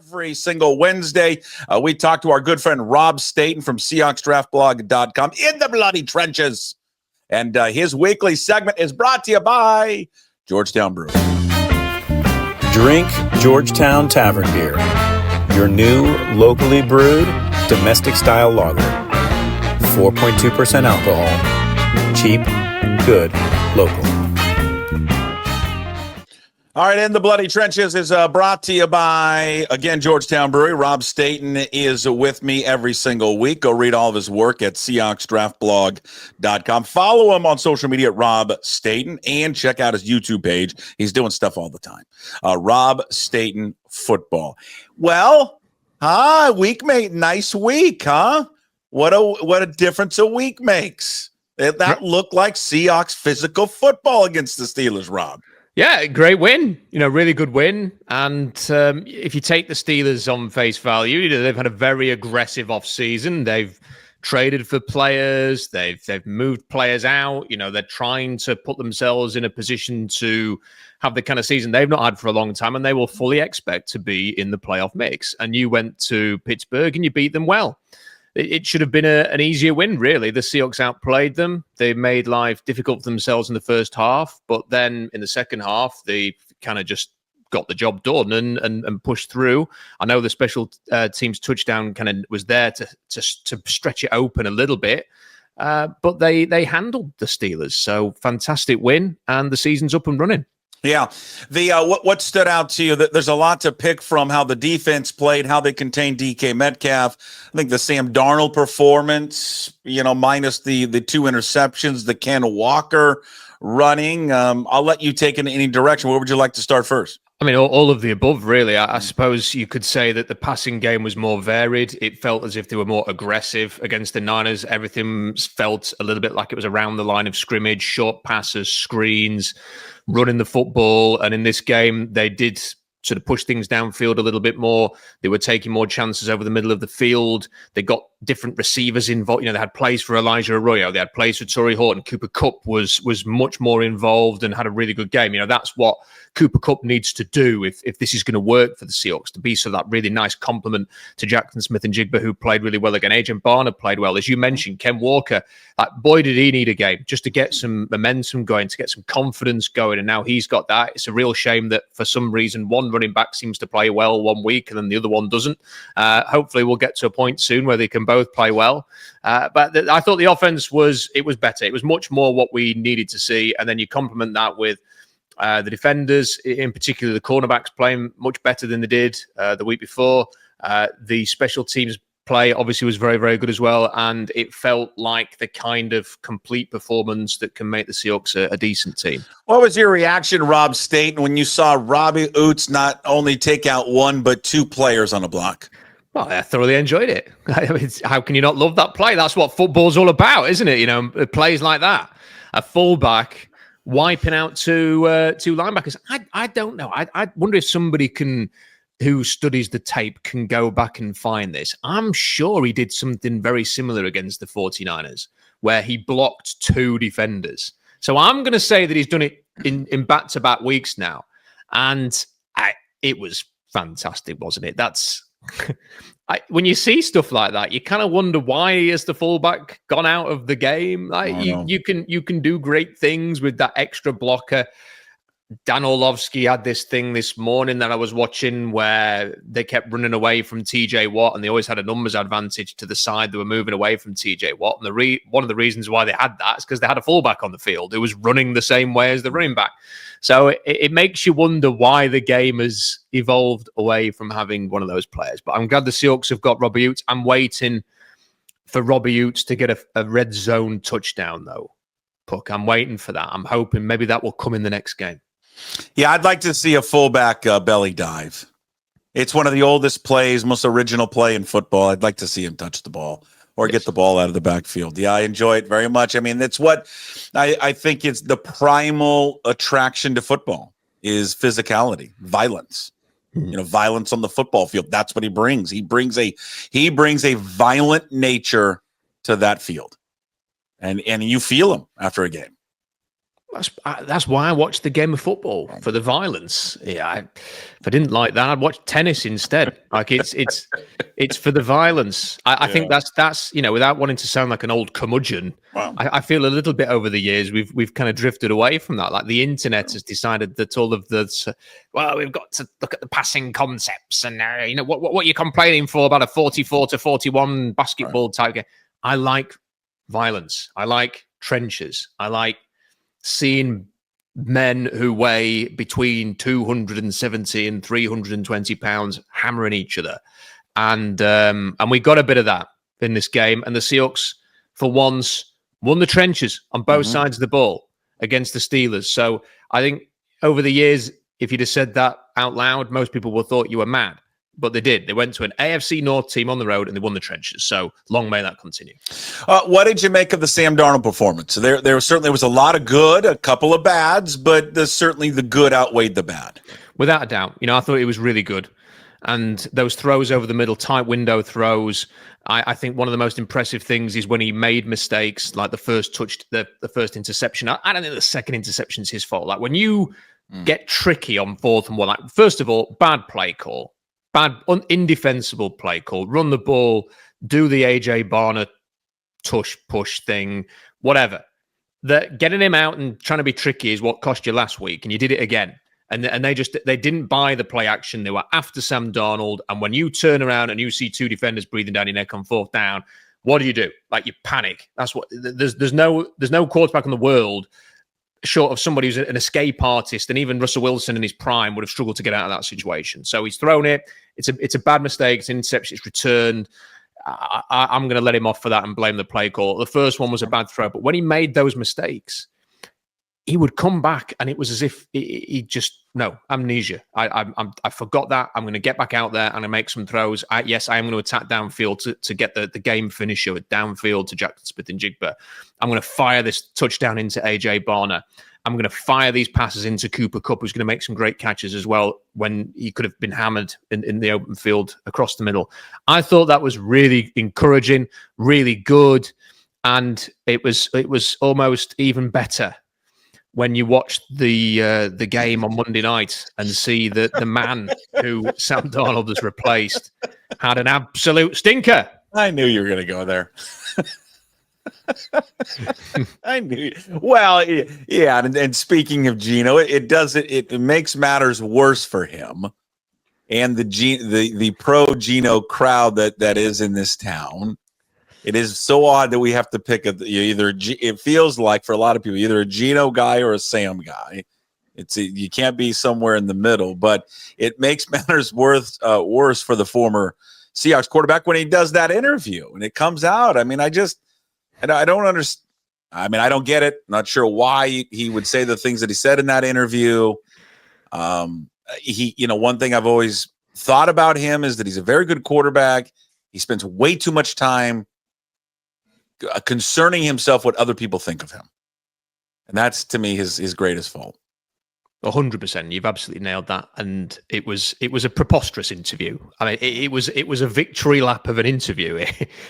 Every single Wednesday, we talk to our good friend Rob Staton from SeahawksDraftBlog.com in the bloody trenches. And his weekly segment is brought to you by Georgetown Brewery. Drink Georgetown Tavern Beer, your new locally brewed domestic-style lager. 4.2% alcohol. Cheap, good, local. All right, In the Bloody Trenches is brought to you by, again, Georgetown Brewery. Rob Staton is with me every single week. Go read all of his work at SeahawksDraftBlog.com. Follow him on social media at Rob Staton and check out his YouTube page. He's doing stuff all the time. Rob Staton Football. Well, weekmate, nice week, huh? What a difference a week makes. That looked like Seahawks physical football against the Steelers, Rob. Yeah, great win. Really good win. And if you take the Steelers on face value, they've had a very aggressive offseason. They've traded for players. They've moved players out. They're trying to put themselves in a position to have the kind of season they've not had for a long time, and they will fully expect to be in the playoff mix. And you went to Pittsburgh and you beat them well. It should have been an easier win, really. The Seahawks outplayed them. They made life difficult for themselves in the first half, but then in the second half, they kind of just got the job done and pushed through. I know the special teams touchdown kind of was there to stretch it open a little bit, but they handled the Steelers. So fantastic win, and the season's up and running. Yeah. The what stood out to you, that there's a lot to pick from how the defense played, how they contained DK Metcalf. I think the Sam Darnold performance, minus the two interceptions, the Ken Walker running. I'll let you take it in any direction. Where would you like to start first? I mean, all of the above, really. I suppose you could say that the passing game was more varied. It felt as if they were more aggressive against the Niners. Everything felt a little bit like it was around the line of scrimmage, short passes, screens, running the football. And in this game, they did sort of push things downfield a little bit more. They were taking more chances over the middle of the field. They got different receivers involved. They had plays for Elijah Arroyo. They had plays for Torrey Horton. Cooper Kupp was much more involved and had a really good game. That's what Cooper Kupp needs to do if this is going to work for the Seahawks, to be that really nice complement to Jackson Smith and Jigba, who played really well again. Agent Barner played well. As you mentioned, Ken Walker, boy, did he need a game just to get some momentum going, to get some confidence going. And now he's got that. It's a real shame that for some reason, one running back seems to play well one week and then the other one doesn't. Hopefully we'll get to a point soon where they can both play well. But I thought the offense was better. It was much more what we needed to see. And then you complement that with the defenders, in particular the cornerbacks, playing much better than they did the week before. The special teams play obviously was very, very good as well. And it felt like the kind of complete performance that can make the Seahawks a decent team. What was your reaction, Rob Staton, when you saw Robbie Outzs not only take out one, but two players on a block? Well, I thoroughly enjoyed it. How can you not love that play? That's what football's all about, isn't it? Plays like that. A fullback wiping out two linebackers. I don't know. I wonder if somebody who studies the tape can go back and find this. I'm sure he did something very similar against the 49ers, where he blocked two defenders. So I'm going to say that he's done it in back-to-back weeks now. And it was fantastic, wasn't it? When you see stuff like that, you kind of wonder, why has the fullback gone out of the game? You can do great things with that extra blocker. Dan Orlovsky had this thing this morning that I was watching where they kept running away from TJ Watt, and they always had a numbers advantage to the side. They were moving away from TJ Watt. And one of the reasons why they had that is because they had a fullback on the field who was running the same way as the running back. So it makes you wonder why the game has evolved away from having one of those players. But I'm glad the Seahawks have got Robbie Outzs. I'm waiting for Robbie Outzs to get a red zone touchdown, though, Puck. I'm waiting for that. I'm hoping maybe that will come in the next game. Yeah, I'd like to see a fullback belly dive. It's one of the oldest plays, most original play in football. I'd like to see him touch the ball or get the ball out of the backfield. Yeah, I enjoy it very much. I mean, that's what I think it's the primal attraction to football is physicality, violence. Violence on the football field. That's what he brings. He brings a violent nature to that field. And you feel him after a game. That's why I watched the game of football, for the violence. Yeah, if I didn't like that, I'd watch tennis instead. Like it's for the violence. I think that's without wanting to sound like an old curmudgeon. Wow. I feel a little bit over the years we've kind of drifted away from that. Like the internet has decided that all of the we've got to look at the passing concepts and what you're complaining for about a 44-41 basketball type game. I like violence. I like trenches. I like seeing men who weigh between 270 and 320 pounds hammering each other. And we got a bit of that in this game. And the Seahawks, for once, won the trenches on both sides of the ball against the Steelers. So I think over the years, if you'd have said that out loud, most people would have thought you were mad. But they did. They went to an AFC North team on the road and they won the trenches. So long may that continue. What did you make of the Sam Darnold performance? There certainly was a lot of good, a couple of bads, but certainly the good outweighed the bad. Without a doubt. I thought it was really good. And those throws over the middle, tight window throws, I think one of the most impressive things is when he made mistakes, like the first interception. I don't think the second interception is his fault. Like when you get tricky on 4th and 1, like first of all, bad play call. Bad, indefensible play call. Run the ball, do the AJ Barner push thing, whatever. Getting him out and trying to be tricky is what cost you last week, and you did it again. And they didn't buy the play action. They were after Sam Darnold, and when you turn around and you see 2 defenders breathing down your neck on 4th down, what do? Like you panic. That's what. There's no quarterback in the world, short of somebody who's an escape artist, and even Russell Wilson in his prime would have struggled to get out of that situation. So he's thrown it. It's a bad mistake. It's an interception. It's returned. I'm going to let him off for that and blame the play call. The first one was a bad throw, but when he made those mistakes, he would come back, and it was as if he just amnesia. I forgot that. I'm going to get back out there and I make some throws. Yes, I am going to attack downfield to get the game finisher with downfield to Jackson Smith and Jigba. I'm going to fire this touchdown into AJ Barner. I'm going to fire these passes into Cooper Kupp, who's going to make some great catches as well when he could have been hammered in the open field across the middle. I thought that was really encouraging, really good, and it was almost even better when you watch the game on Monday night and see that the man who Sam Darnold has replaced had an absolute stinker. I knew you were going to go there. I knew. Well, yeah, and speaking of Geno, it makes matters worse for him and the pro Geno crowd that is in this town. It is so odd that we have to pick it feels like for a lot of people either a Geno guy or a Sam guy. You can't be somewhere in the middle, but it makes matters worse for the former Seahawks quarterback when he does that interview and it comes out. I mean, I don't understand. I mean, I don't get it. Not sure why he would say the things that he said in that interview. One thing I've always thought about him is that he's a very good quarterback. He spends way too much time concerning himself what other people think of him. And that's, to me, his greatest fault. 100%. You've absolutely nailed that. And it was a preposterous interview. I mean, it was a victory lap of an interview.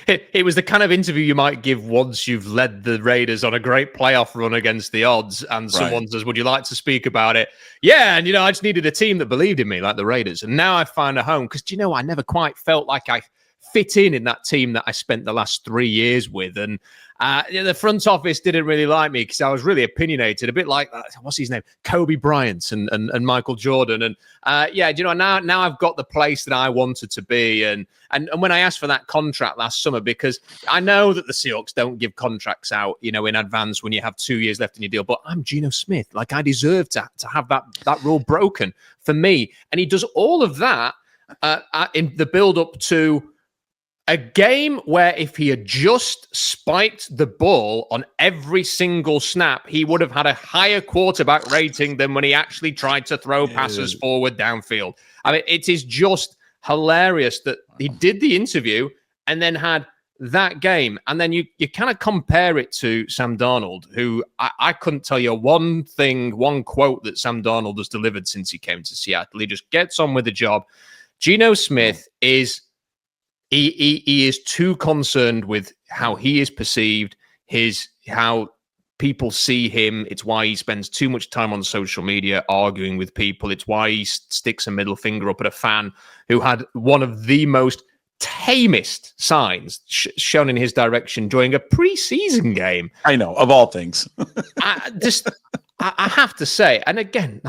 It was the kind of interview you might give once you've led the Raiders on a great playoff run against the odds, and someone says, "Would you like to speak about it?" Yeah, and I just needed a team that believed in me, like the Raiders. And now I find a home because I never quite felt like I fit in that team that I spent the last 3 years with. And the front office didn't really like me because I was really opinionated, a bit like, what's his name? Kobe Bryant and Michael Jordan. And now I've got the place that I wanted to be. And when I asked for that contract last summer, because I know that the Seahawks don't give contracts out, in advance when you have 2 years left in your deal, but I'm Geno Smith. Like, I deserve to have that rule broken for me. And he does all of that in the build up to a game where if he had just spiked the ball on every single snap, he would have had a higher quarterback rating than when he actually tried to throw passes forward downfield. I mean, it is just hilarious that he did the interview and then had that game. And then you kind of compare it to Sam Darnold, who I couldn't tell you one quote that Sam Darnold has delivered since he came to Seattle. He just gets on with the job. Geno Smith is... He is too concerned with how he is perceived, how people see him. It's why he spends too much time on social media arguing with people. It's why he sticks a middle finger up at a fan who had one of the most tamest signs shown in his direction during a preseason game. I know, of all things. I have to say, and again,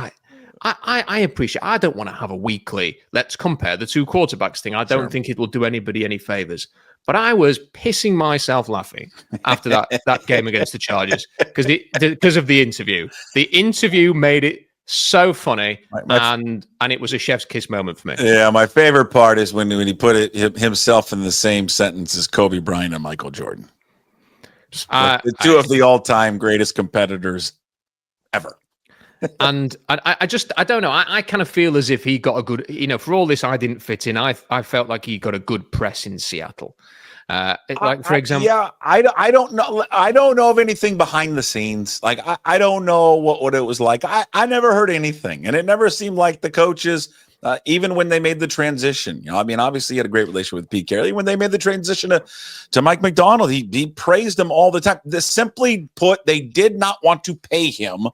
I appreciate, I don't want to have a weekly, let's compare the two quarterbacks thing. I don't think it will do anybody any favors. But I was pissing myself laughing after that game against the Chargers because of the interview. The interview made it so funny, and it was a chef's kiss moment for me. Yeah, my favorite part is when he put himself in the same sentence as Kobe Bryant and Michael Jordan. The two of the all-time greatest competitors ever. And I don't know. I kind of feel as if he got a good, for all this, I didn't fit in. I felt like he got a good press in Seattle. For example, I don't know. I don't know of anything behind the scenes. Like I don't know what it was like. I never heard anything, and it never seemed like the coaches, even when they made the transition. Obviously he had a great relationship with Pete Carroll. When they made the transition to Mike McDonald, he praised him all the time. Simply put, they did not want to pay him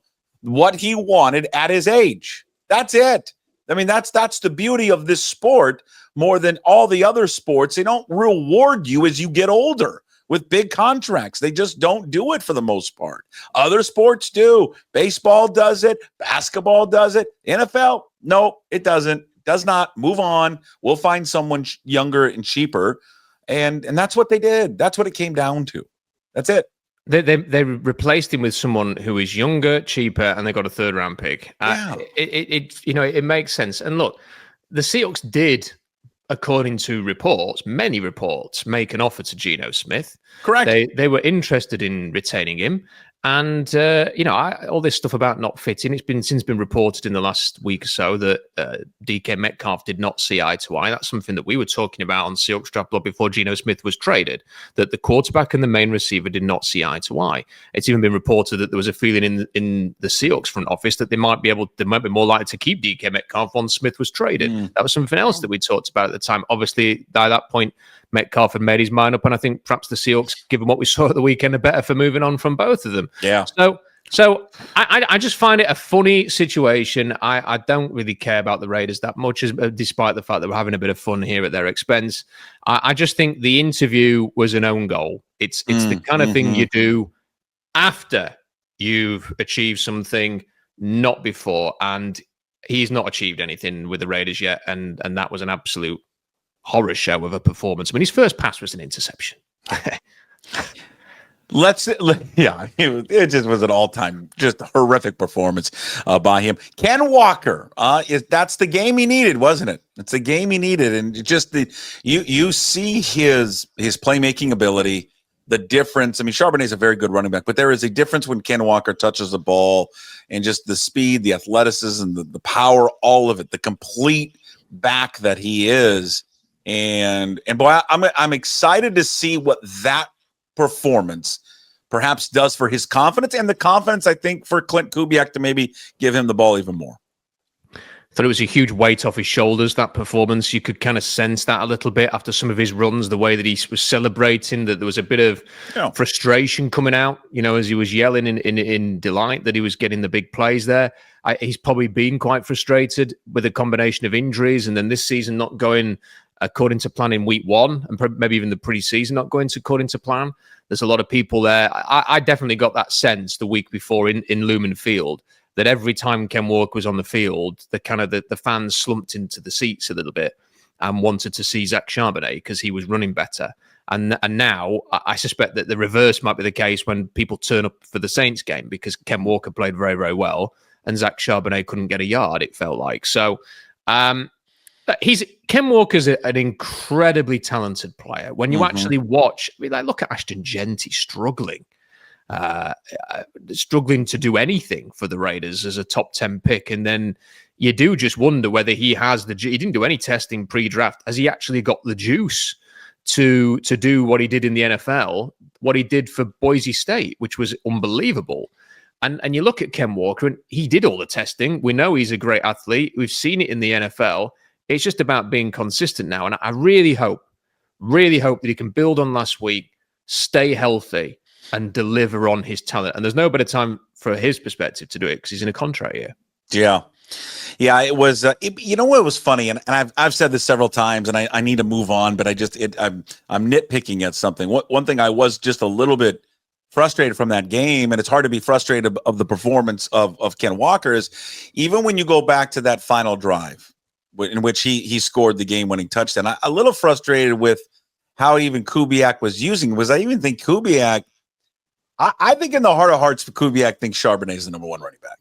what he wanted at his age. That's it. That's the beauty of this sport more than all the other sports. They don't reward you as you get older with big contracts. They just don't do it for the most part. Other sports do. Baseball does it. Basketball does it. NFL, no, it doesn't. Does not. Move on. We'll find someone younger and cheaper. And that's what they did. That's what it came down to. That's it. They replaced him with someone who is younger, cheaper, and they got a third-round pick. It makes sense. And look, the Seahawks did, according to many reports, make an offer to Geno Smith. Correct. They were interested in retaining him. And, all this stuff about not fitting, it's since been reported in the last week or so that DK Metcalf did not see eye to eye. That's something that we were talking about on Seahawks Draft Blog before Geno Smith was traded, that the quarterback and the main receiver did not see eye to eye. It's even been reported that there was a feeling in the Seahawks front office that they might be more likely to keep DK Metcalf once Smith was traded. That was something else that we talked about at the time. Obviously, by that point, Metcalf had made his mind up, and I think perhaps the Seahawks, given what we saw at the weekend, are better for moving on from both of them. Yeah. So I just find it a funny situation. I don't really care about the Raiders that much, despite the fact that we're having a bit of fun here at their expense. I just think the interview was an own goal. It's the kind of thing you do after you've achieved something, not before. And he's not achieved anything with the Raiders yet, and that was an absolute horror show of a performance. His first pass was an interception. It just was an all-time, just horrific performance by him. Ken Walker, that's the game he needed, wasn't it? It's the game he needed, and just you see his playmaking ability, the difference. Charbonnet is a very good running back, but there is a difference when Ken Walker touches the ball, and just the speed, the athleticism, the power, all of it, the complete back that he is. And boy, I'm excited to see what that performance perhaps does for his confidence, and the confidence, I think, for Clint Kubiak to maybe give him the ball even more. I thought it was a huge weight off his shoulders, that performance. You could kind of sense that a little bit after some of his runs, the way that he was celebrating, that there was a bit of frustration coming out, as he was yelling in delight that he was getting the big plays there. He's probably been quite frustrated with a combination of injuries, and then this season not going according to plan in week one, and maybe even the preseason not going according to plan. There's a lot of people there. I definitely got that sense the week before in Lumen Field that every time Ken Walker was on the field, the fans slumped into the seats a little bit and wanted to see Zach Charbonnet because he was running better. And now I suspect that the reverse might be the case when people turn up for the Saints game, because Ken Walker played very, very well and Zach Charbonnet couldn't get a yard, it felt like. So Ken Walker's an incredibly talented player. When you actually watch, look at Ashton Genty struggling to do anything for the Raiders as a top 10 pick. And then you do just wonder whether he has he didn't do any testing pre-draft. Has he actually got the juice to do what he did in the NFL, what he did for Boise State, which was unbelievable? And you look at Ken Walker, and he did all the testing. We know he's a great athlete. We've seen it in the NFL. It's just about being consistent now. And I really hope that he can build on last week, stay healthy, and deliver on his talent. And there's no better time for his perspective to do it because he's in a contract year. Yeah. Yeah, it was. You know what was funny, and I've said this several times, and I need to move on, but I'm nitpicking at something. One thing I was just a little bit frustrated from that game, and it's hard to be frustrated of the performance of Ken Walker, is even when you go back to that final drive in which he scored the game-winning touchdown. I'm a little frustrated with how even Kubiak was using. I even think Kubiak. I think in the heart of hearts, Kubiak thinks Charbonnet is the number one running back.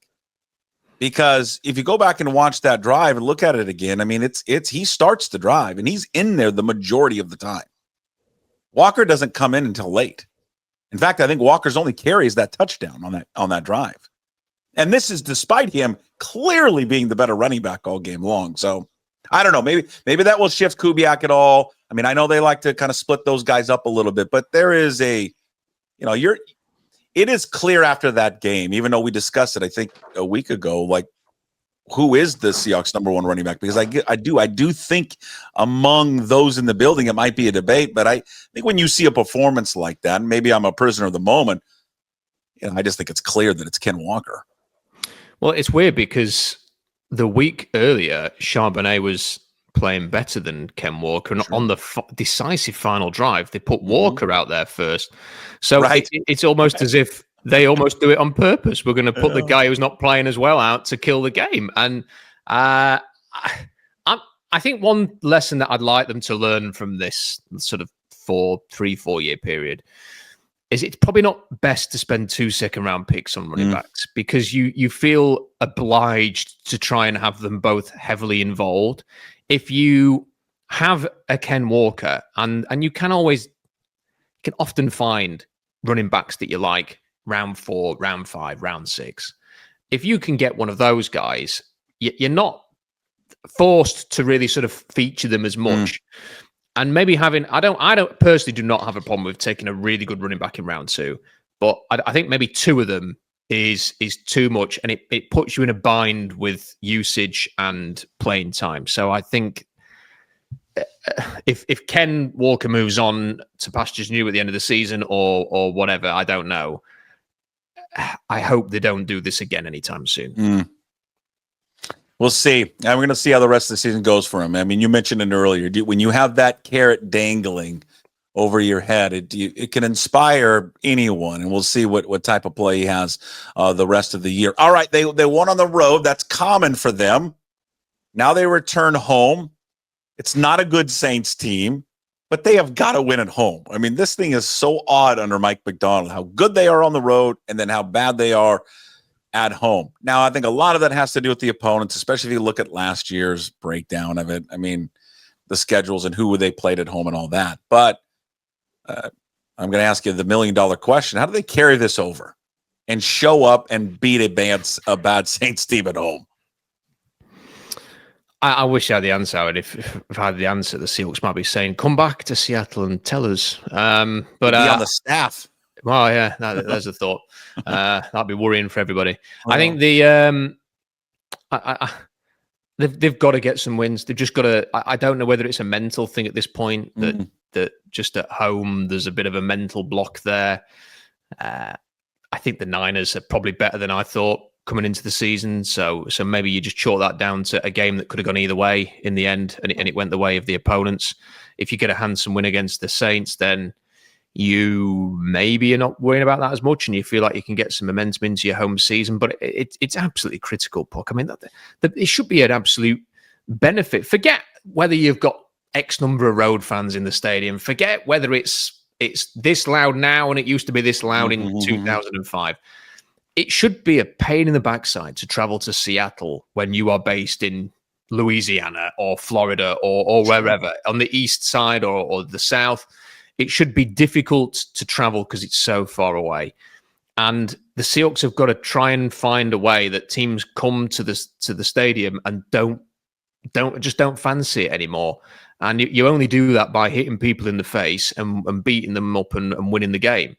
Because if you go back and watch that drive and look at it again, I mean, he starts the drive and he's in there the majority of the time. Walker doesn't come in until late. In fact, I think Walker's only carries that touchdown on that drive. And this is despite him clearly being the better running back all game long. So I don't know. Maybe that will shift Kubiak at all. I mean, I know they like to kind of split those guys up a little bit, but there is it is clear after that game, even though we discussed it, I think a week ago, like who is the Seahawks number one running back? Because I do think among those in the building, it might be a debate, but I think when you see a performance like that, and maybe I'm a prisoner of the moment, I just think it's clear that it's Ken Walker. Well, it's weird because the week earlier, Charbonnet was playing better than Ken Walker, and on the decisive final drive, they put Walker out there first. So it's almost as if they almost do it on purpose. We're going to put the guy who's not playing as well out to kill the game. And I think one lesson that I'd like them to learn from this sort of 3-4 year period is it's probably not best to spend 2 second-round picks on running backs because you feel obliged to try and have them both heavily involved. If you have a Ken Walker, and you can often find running backs that you like round 4, round 5, round 6. If you can get one of those guys, you're not forced to really sort of feature them as much. And maybe I don't personally do not have a problem with taking a really good running back in round 2, but I think maybe 2 of them is too much, and it puts you in a bind with usage and playing time. So I think if Ken Walker moves on to pastures new at the end of the season or whatever, I don't know. I hope they don't do this again anytime soon. We'll see. And we're going to see how the rest of the season goes for him. I mean, you mentioned it earlier. When you have that carrot dangling over your head, it can inspire anyone, and we'll see what type of play he has the rest of the year. All right, they won on the road. That's common for them. Now they return home. It's not a good Saints team, but they have got to win at home. I mean, this thing is so odd under Mike McDonald, how good they are on the road and then how bad they are at home. Now, I think a lot of that has to do with the opponents, especially if you look at last year's breakdown of it. I mean, the schedules and who they played at home and all that. But I'm going to ask you the $1 million question. How do they carry this over and show up and beat a bad Saints team at home? I wish I had the answer. If I had the answer, the Seahawks might be saying, come back to Seattle and tell us. But be on the staff. Well, yeah, there's a thought. That'd be worrying for everybody. I think they've got to get some wins. They've just got to. I don't know whether it's a mental thing at this point that just at home there's a bit of a mental block there. I think the Niners are probably better than I thought coming into the season. So maybe you just chalk that down to a game that could have gone either way in the end, and it went the way of the opponents. If you get a handsome win against the Saints, then you maybe are not worrying about that as much, and you feel like you can get some momentum into your home season. But it's absolutely critical, Puck. I mean, it should be an absolute benefit. Forget whether you've got X number of road fans in the stadium. Forget whether it's this loud now and it used to be this loud in 2005. It should be a pain in the backside to travel to Seattle when you are based in Louisiana or Florida or wherever on the east side or the south. It should be difficult to travel because it's so far away. And the Seahawks have got to try and find a way that teams come to the stadium and don't fancy it anymore. And you only do that by hitting people in the face and beating them up and winning the game.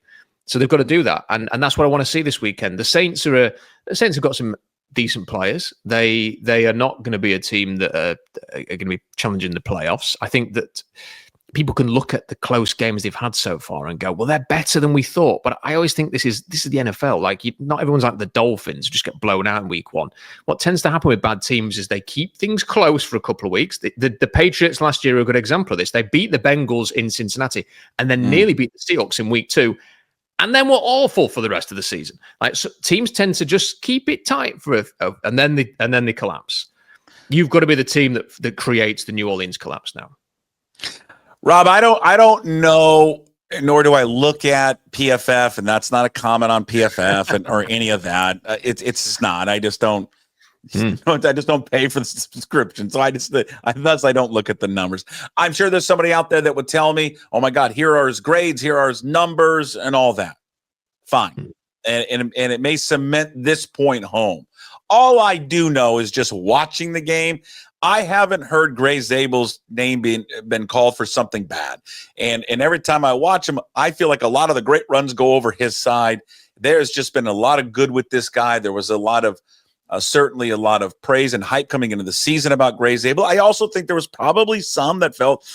So they've got to do that. And that's what I want to see this weekend. The Saints have got some decent players. They are not going to be a team that are going to be challenging the playoffs. I think that people can look at the close games they've had so far and go, well, they're better than we thought. But I always think this is the NFL. Like, not everyone's like the Dolphins, just get blown out in week one. What tends to happen with bad teams is they keep things close for a couple of weeks. The Patriots last year are a good example of this. They beat the Bengals in Cincinnati and then nearly beat the Seahawks in week 2. And then were awful for the rest of the season. Like, so teams tend to just keep it tight and then they collapse. You've got to be the team that creates the New Orleans collapse now. Rob, I don't know, nor do I look at PFF, and that's not a comment on PFF or any of that. It's just not. I just don't. I just don't pay for the subscription, so thus I don't look at the numbers. I'm sure there's somebody out there that would tell me, "Oh my God, here are his grades, here are his numbers, and all that." Fine, and it may cement this point home. All I do know is just watching the game, I haven't heard Grey Zabel's name been called for something bad. And every time I watch him, I feel like a lot of the great runs go over his side. There's just been a lot of good with this guy. There was a lot of certainly a lot of praise and hype coming into the season about Grey Zabel. I also think there was probably some that felt,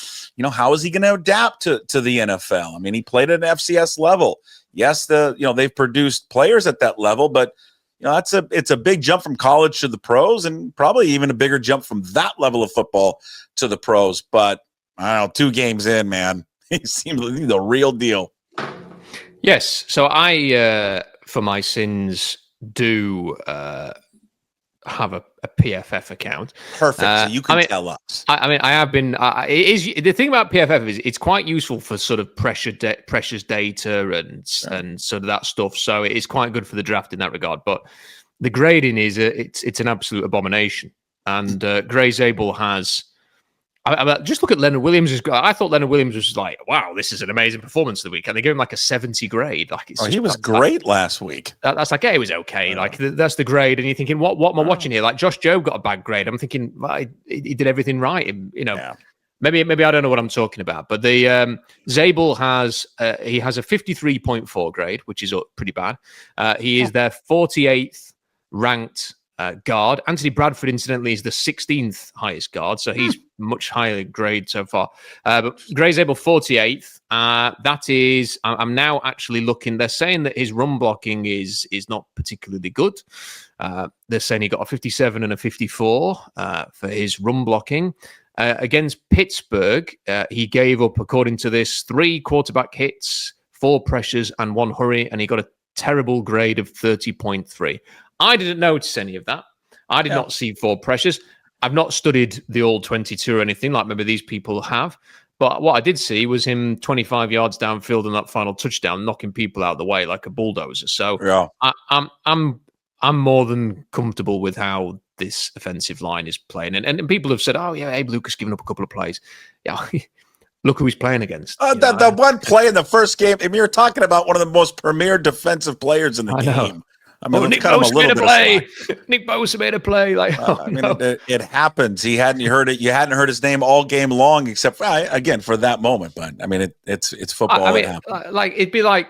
how is he going to adapt to the NFL? I mean, he played at an FCS level. Yes, they've produced players at that level, but it's a big jump from college to the pros, and probably even a bigger jump from that level of football to the pros. But I don't know, 2 games in, man, he seems like the real deal. Yes. So I, for my sins, do have a PFF account. Perfect. So you can tell us. I have been. It is the thing about PFF is it's quite useful for sort of pressures data and sort of that stuff. So it is quite good for the draft in that regard. But the grading is it's an absolute abomination. And Grey Zabel has. Just look at Leonard Williams. I thought Leonard Williams was like, wow, this is an amazing performance of the week. And they gave him like a 70 grade. Like, he was great last week. That's like, it was okay. Like, that's the grade. And you're thinking, what am I watching here? Like, Josh Jobe got a bad grade. I'm thinking, well, he did everything right. Maybe I don't know what I'm talking about. But the Zabel has a 53.4 grade, which is pretty bad. He is their 48th ranked guard. Anthony Bradford, incidentally, is the 16th highest guard, so he's much higher grade so far. But Grey Zabel 48th. That is, I'm now actually looking. They're saying that his run blocking is not particularly good. They're saying he got a 57 and a 54 for his run blocking. Against Pittsburgh, he gave up, according to this, 3 quarterback hits, 4 pressures, and 1 hurry, and he got a terrible grade of 30.3. I didn't notice any of that. I did not see 4 pressures. I've not studied the all 22 or anything like maybe these people have. But what I did see was him 25 yards downfield on that final touchdown, knocking people out of the way like a bulldozer. So I'm more than comfortable with how this offensive line is playing. And people have said, oh, yeah, Abe Lucas giving up a couple of plays. Yeah, look who he's playing against. The one play in the first game, I mean, you're talking about one of the most premier defensive players in the game. I mean, Nick Bosa made a play. Nick Bosa made a play. Like, it happens. He hadn't heard it. You hadn't heard his name all game long, except again for that moment. But I mean, it's football. Like it'd be like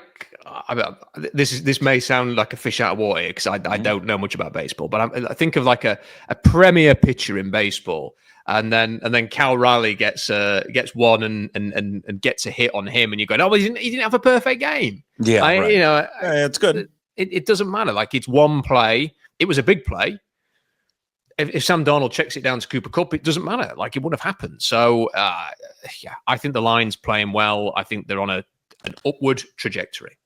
this may sound like a fish out of water because I don't know much about baseball. But I think of like a premier pitcher in baseball, and then Cal Riley gets one and gets a hit on him, and you're going, oh, well, he didn't have a perfect game. Yeah, right. It's good. It doesn't matter. Like, it's one play. It was a big play. If Sam Darnold checks it down to Cooper Kupp, it doesn't matter. Like, it wouldn't have happened. So, I think the line's playing well. I think they're on an upward trajectory.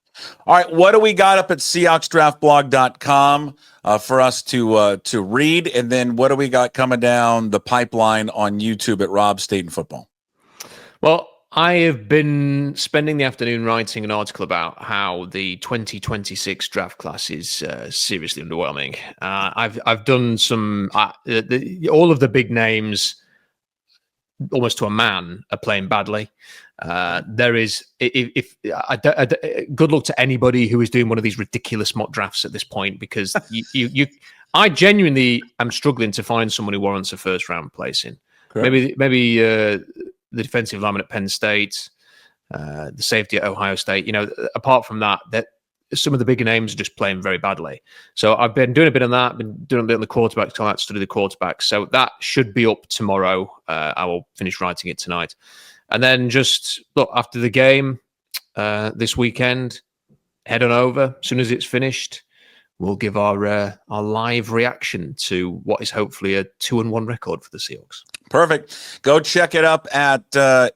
All right, what do we got up at SeahawksDraftBlog.com for us to read? And then what do we got coming down the pipeline on YouTube at Rob Staton Football? Well, I have been spending the afternoon writing an article about how the 2026 draft class is seriously underwhelming. I've done some all of the big names, almost to a man, are playing badly. There is good luck to anybody who is doing one of these ridiculous mock drafts at this point, because I genuinely am struggling to find someone who warrants a first round placing. Correct. Maybe the defensive lineman at Penn State, the safety at Ohio State. Apart from that, some of the bigger names are just playing very badly. So I've been doing a bit on that, been doing a bit on the quarterbacks, to study the quarterbacks. So that should be up tomorrow. I will finish writing it tonight. And then just look after the game this weekend, head on over. As soon as it's finished, we'll give our live reaction to what is hopefully a 2-1 record for the Seahawks. Perfect. Go check it up at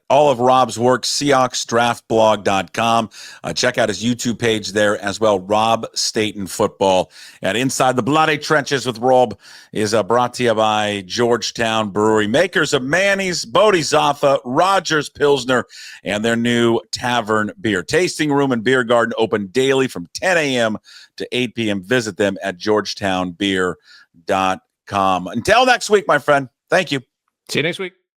all of Rob's work, SeahawksDraftBlog.com. Check out his YouTube page there as well, Rob Staton Football. And Inside the Bloody Trenches with Rob is brought to you by Georgetown Brewery, makers of Manny's, Bodhisattva, Rogers Pilsner, and their new Tavern Beer. Tasting room and beer garden open daily from 10 a.m. to 8 p.m. Visit them at georgetownbeer.com. Until next week, my friend. Thank you. See you next week.